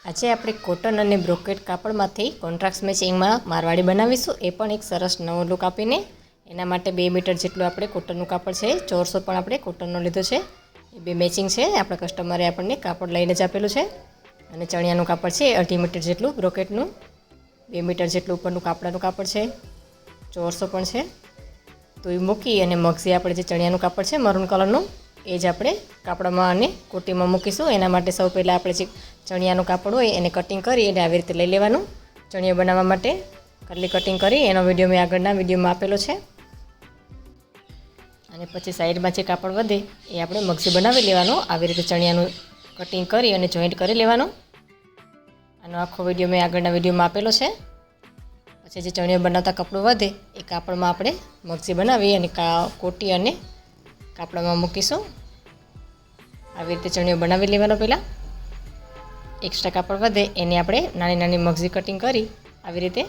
આજે આપણે કોટન અને બ્રોકેટ કાપડમાંથી કોન્ટ્રાસ્ટ મેચિંગમાં મારવાડી બનાવીશું. એ પણ એક સરસ નવો લુક આપીને. એના માટે 2 મીટર જેટલું આપણે કોટનનું કાપડ છે, 400 પણ આપણે કોટનનો લીધો છે. એ બે મેચિંગ છે. આપણા કસ્ટમરે આપણને કાપડ લઈને જ આપેલું છે. અને ચણિયાનું કાપડ છે 2.5 મીટર જેટલું બ્રોકેટનું, 2 મીટર જેટલું ઉપરનું કાપડાનું કાપડ છે, 400 પણ છે. તો એ મૂકી અને મગઝી આપણે જે ચણિયાનું કાપડ છે મરૂન કલરનું, એ જ આપણે કાપડામાં અને કોટીમાં મૂકીશું. એના માટે સૌ પહેલાં આપણે જે ચણિયાનું કાપડ હોય એને કટિંગ કરી અને આવી રીતે લઈ લેવાનું. ચણિયો બનાવવા માટે કરલી કટિંગ કરી એનો વિડીયો મેં આગળના વિડીયોમાં આપેલો છે. અને પછી સાઈડમાં જે કાપડ વધે એ આપણે મગઝી બનાવી લેવાનો. આવી રીતે ચણિયાનું કટિંગ કરી અને જોઈન્ટ કરી લેવાનું. આનો આખો વિડીયો મેં આગળના વિડીયોમાં આપેલો છે. પછી જે ચણિયો બનાવતા કપડું વધે એ કાપડમાં આપણે મગઝી બનાવી અને કોટી અને કાપડામાં મૂકીશું. આવી રીતે ચણિયો બનાવી લેવાનો. પહેલાં એક્સ્ટ્રા કાપડ વધે એને આપણે નાની નાની મગઝી કટિંગ કરી આવી રીતે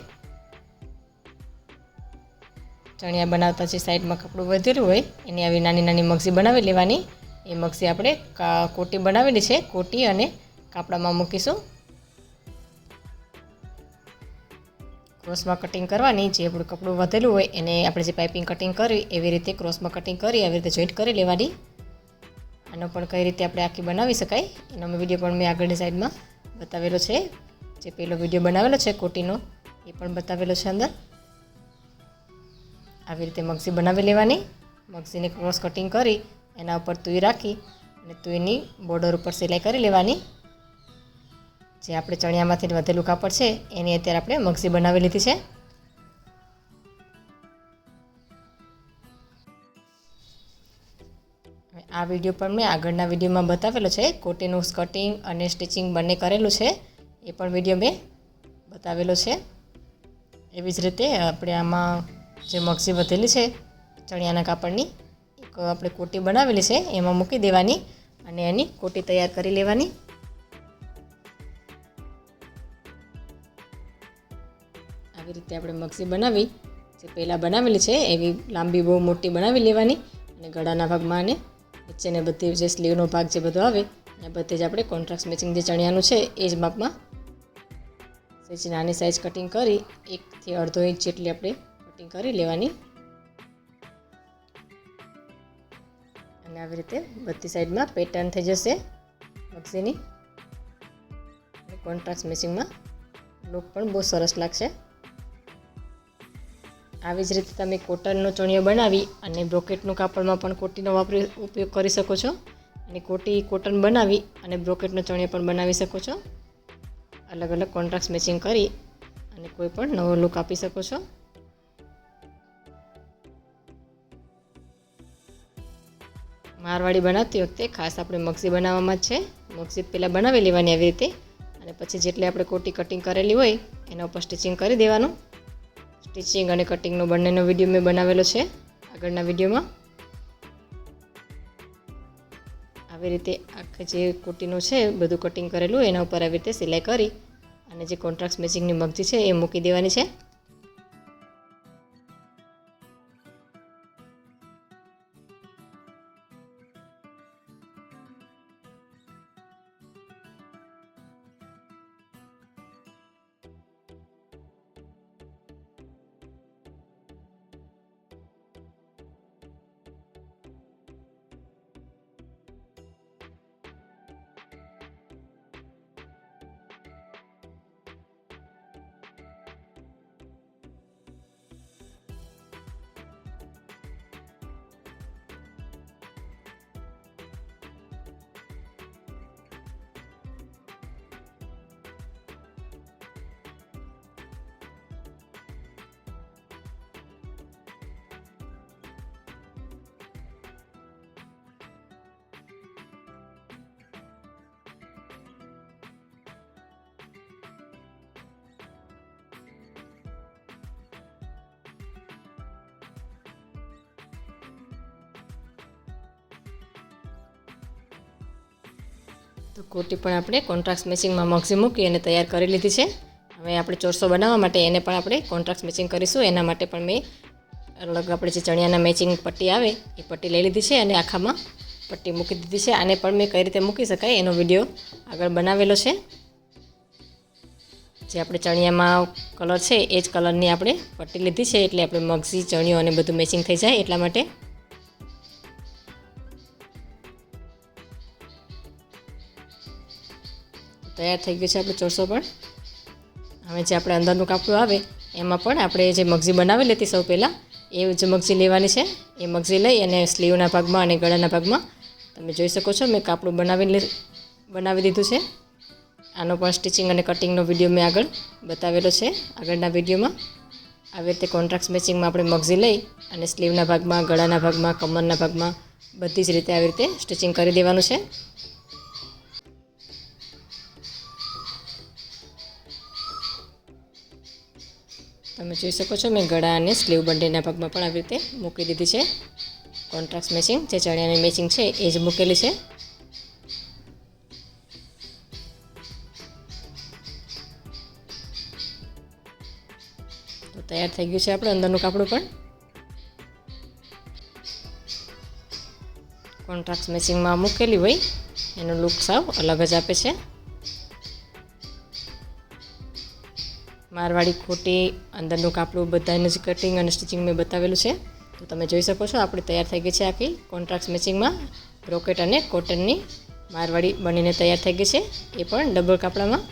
ચણિયા બનાવતા જે સાઈડમાં કપડું વધેલું હોય એની આવી નાની નાની મગઝી બનાવી લેવાની. એ મગઝી આપણે કોટી બનાવેલી છે, કોટી અને કાપડામાં મૂકીશું. ક્રોસમાં કટિંગ કરવાની. જે આપણું કપડું વધેલું હોય એને આપણે જે પાઇપિંગ કટિંગ કરી એવી રીતે ક્રોસમાં કટિંગ કરી આવી રીતે જોઈન્ટ કરી લેવાની. આનો પણ કઈ રીતે આપણે આખી બનાવી શકાય એનો વિડીયો પણ મેં આગળની સાઈડમાં બતાવેલો છે. જે પહેલો વિડીયો બનાવેલો છે કોટીનો એ પણ બતાવેલો છે અંદર. આવી રીતે મગઝી બનાવી લેવાની. મગઝીને ક્રોસ કટિંગ કરી એના ઉપર તુઈ રાખી અને તુઈની બોર્ડર ઉપર સિલાઈ કરી લેવાની. જે આપણે ચણિયામાંથી વધેલું કાપડ છે એની અત્યારે આપણે મગઝી બનાવી લીધી છે. આ વિડીયો પણ મેં આગળના વિડીયોમાં બતાવેલો છે. કોટીનું કટિંગ અને સ્ટિચિંગ બંને કરેલું છે. એ પણ વિડીયો મેં બતાવેલો છે. એવી જ રીતે આપણે આમાં જે મગઝી વધેલી છે ચણિયાના કાપડની એક આપણે કોટી બનાવેલી છે એમાં મૂકી દેવાની અને એની કોટી તૈયાર કરી લેવાની. આવી રીતે આપણે મગઝી બનાવી જે પહેલાં બનાવેલી છે એવી લાંબી બહુ મોટી બનાવી લેવાની. અને ગળાના ભાગમાં અને નીચેને બધી જે સ્લીવનો ભાગ જે બધો આવે એ બધે જ આપણે કોન્ટ્રાસ્ટ મેચિંગ જે ચણિયાનું છે એ જ માપમાં સહેજ નાની સાઇઝ કટિંગ કરી 1 થી 1.5 ઇંચ જેટલી આપણે કટિંગ કરી લેવાની. અને આવી રીતે બધી સાઈડમાં પેટર્ન થઈ જશે મગઝીની. કોન્ટ્રાસ્ટ મેચિંગમાં લુક પણ બહુ સરસ લાગશે. આવી જ રીતે તમે કોટનનો ચણિયો બનાવી અને બ્રોકેટનું કાપડમાં પણ કોટીનો ઉપયોગ કરી શકો છો. અને કોટન બનાવી અને બ્રોકેટનો ચણિયો પણ બનાવી શકો છો. અલગ અલગ કોન્ટ્રાસ્ટ મેચિંગ કરી અને કોઈ પણ નવો લુક આપી શકો છો. મારવાડી બનાવતી વખતે ખાસ આપણે મગઝી બનાવવામાં જ છે. મગઝી પહેલાં બનાવી લેવાની આવી રીતે અને પછી જેટલી આપણે કોટી કટિંગ કરેલી હોય એના ઉપર સ્ટિચિંગ કરી દેવાનું. સ્ટિચિંગ અને કટિંગનો બંનેનો વિડીયો મેં બનાવેલો છે આગળના વિડીયોમાં. આવી રીતે આખી જે કોટીનું છે બધું કટિંગ કરેલું એના ઉપર આવી રીતે સિલાઈ કરી અને જે કોન્ટ્રાસ્ટ મેચિંગની મગઝી છે એ મૂકી દેવાની છે. તો કોટી પણ આપણે કોન્ટ્રાસ્ટ મેચિંગમાં મગઝી મૂકી અને તૈયાર કરી લીધી છે. હવે આપણે 400 બનાવવા માટે એને પણ આપણે કોન્ટ્રાસ્ટ મેચિંગ કરીશું. એના માટે પણ મેં અલગ આપણે જે ચણિયાના મેચિંગ પટ્ટી આવે એ પટ્ટી લઈ લીધી છે અને આખામાં પટ્ટી મૂકી દીધી છે. આને પણ મેં કઈ રીતે મૂકી શકાય એનો વિડીયો આગળ બનાવેલો છે. જે આપણે ચણિયામાં કલર છે એ જ કલરની આપણે પટ્ટી લીધી છે, એટલે આપણે મગજી ચણિયો અને બધું મેચિંગ થઈ જાય એટલા માટે. તૈયાર થઈ ગયું છે આપણે ચોરસો પણ. હવે જે આપણે અંદરનું કાપડું આવે એમાં પણ આપણે જે મગજી બનાવી લેતી સૌ પહેલાં એ જ મગજી લેવાની છે. એ મગજી લઈ અને સ્લીવના ભાગમાં અને ગળાના ભાગમાં તમે જોઈ શકો છો મેં કાપડું બનાવી દીધું છે. આનો પણ સ્ટિચિંગ અને કટિંગનો વિડીયો મેં આગળ બતાવેલો છે આગળના વિડીયોમાં. આવી રીતે કોન્ટ્રાસ્ટ મેચિંગમાં આપણે મગજી લઈ અને સ્લીવના ભાગમાં, ગળાના ભાગમાં, કમરના ભાગમાં બધી જ રીતે આવી રીતે સ્ટિચિંગ કરી દેવાનું છે. તમે જોઈ શકો છો મેં ગળા અને સ્લીવ બંનેના ભાગમાં પણ આવી રીતે મૂકી દીધી છે. કોન્ટ્રાસ્ટ મેચિંગ જે ચણિયાની મેચિંગ છે એ જ મૂકેલી છે. તો તૈયાર થઈ ગયું છે આપણે અંદરનું કાપડું પણ. કોન્ટ્રાસ્ટ મેચિંગમાં મૂકેલી હોય એનો લુક સાવ અલગ જ આપે છે. મારવાડી કોટી અંદરનું કાપડું બધાનું જ કટિંગ અને સ્ટિચિંગ મેં બતાવેલું છે. તો તમે જોઈ શકો છો આપણે તૈયાર થઈ ગઈ છે આખી કોન્ટ્રાસ્ટ મેચિંગમાં બ્રોકેટ અને કોટનની મારવાડી બનીને તૈયાર થઈ ગઈ છે, એ પણ ડબલ કાપડામાં.